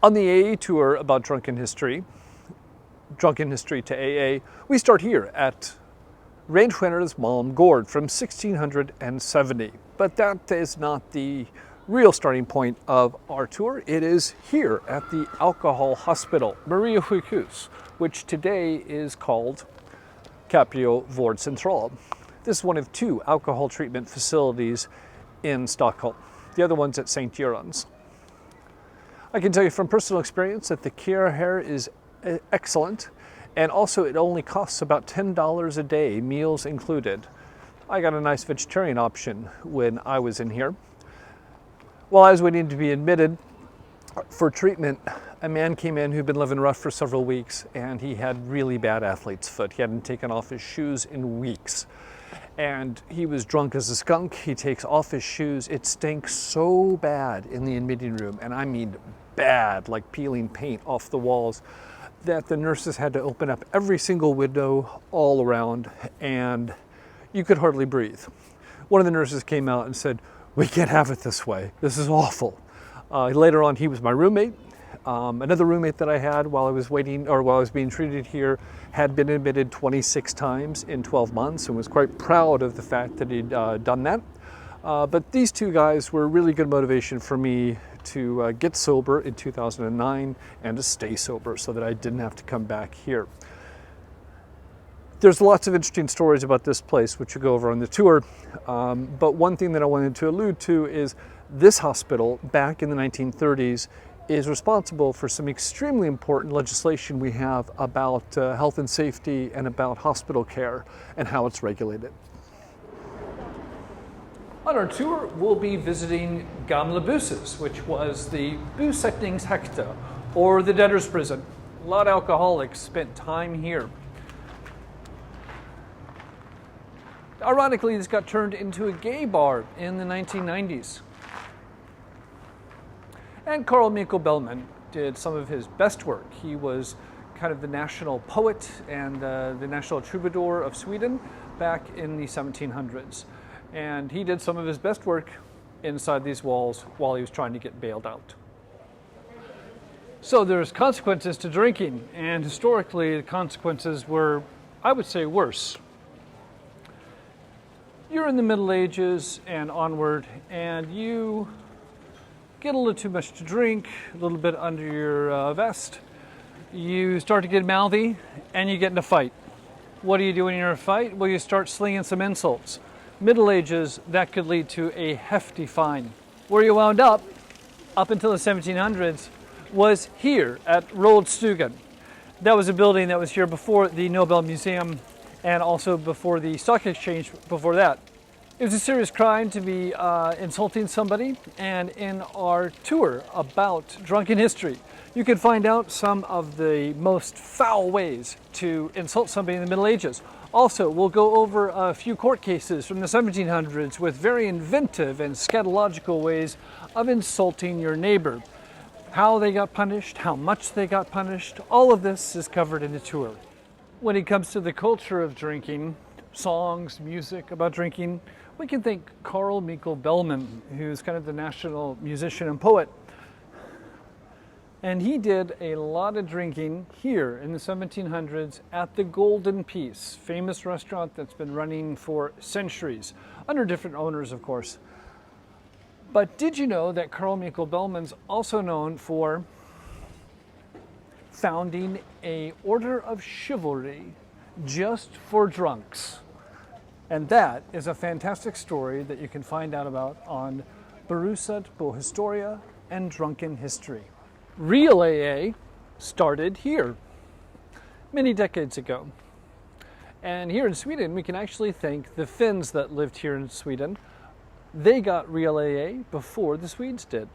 On the AA tour about drunken history, Drunken History to AA, we start here at Reinschwenner's Malm Gård from 1670. But that is not the real starting point of our tour. It is here at the alcohol hospital, Maria Sjukhus, which today is called Capio Vård Central. This is one of two alcohol treatment facilities in Stockholm. The other one's at St. Göran's. I can tell you from personal experience that the care here is excellent, and also it only costs about $10 a day, meals included. I got a nice vegetarian option when I was in here. While I was waiting to be admitted for treatment, a man came in who'd been living rough for several weeks, and he had really bad athlete's foot. He hadn't taken off his shoes in weeks. And he was drunk as a skunk. He takes off his shoes. It stinks so bad in the admitting room, and I mean bad, like peeling paint off the walls, that the nurses had to open up every single window all around, and you could hardly breathe. One of the nurses came out and said, "We can't have it this way. This is awful." Later on, he was my roommate. Another roommate that I had while I was waiting, or while I was being treated here, had been admitted 26 times in 12 months and was quite proud of the fact that he'd done that. But these two guys were really good motivation for me to get sober in 2009 and to stay sober so that I didn't have to come back here. There's lots of interesting stories about this place, which we'll go over on the tour. But one thing that I wanted to allude to is this hospital, back in the 1930s, is responsible for some extremely important legislation we have about health and safety and about hospital care and how it's regulated. On our tour, we'll be visiting Gamla Buses, which was the Bosättningshäkte, or the debtor's prison. A lot of alcoholics spent time here. Ironically, this got turned into a gay bar in the 1990s. And Karl XIV Bellman did some of his best work. He was kind of the national poet and the national troubadour of Sweden back in the 1700s. And he did some of his best work inside these walls while he was trying to get bailed out. So there's consequences to drinking, and historically the consequences were, I would say, worse. You're in the Middle Ages and onward, and you get a little too much to drink, a little bit under your vest. You start to get mouthy, and you get in a fight. What do you do when you're in a fight? Well, you start slinging some insults. Middle Ages, that could lead to a hefty fine. Where you wound up until the 1700s, was here at Rådstugan. That was a building that was here before the Nobel Museum and also before the Stock Exchange before that. It was a serious crime to be insulting somebody, and in our tour about drunken history, you can find out some of the most foul ways to insult somebody in the Middle Ages. Also, we'll go over a few court cases from the 1700s with very inventive and scatological ways of insulting your neighbor. How they got punished, how much they got punished, all of this is covered in the tour. When it comes to the culture of drinking, songs, music about drinking, we can thank Karl XIV Bellman, who's kind of the national musician and poet. And he did a lot of drinking here in the 1700s at the Golden Piece, famous restaurant that's been running for centuries, under different owners, of course. But did you know that Karl XIV Bellman's also known for founding a order of chivalry just for drunks? And that is a fantastic story that you can find out about on Berusad på Historia and Drunken History. Real AA started here many decades ago. And here in Sweden, we can actually thank the Finns that lived here in Sweden. They got real AA before the Swedes did.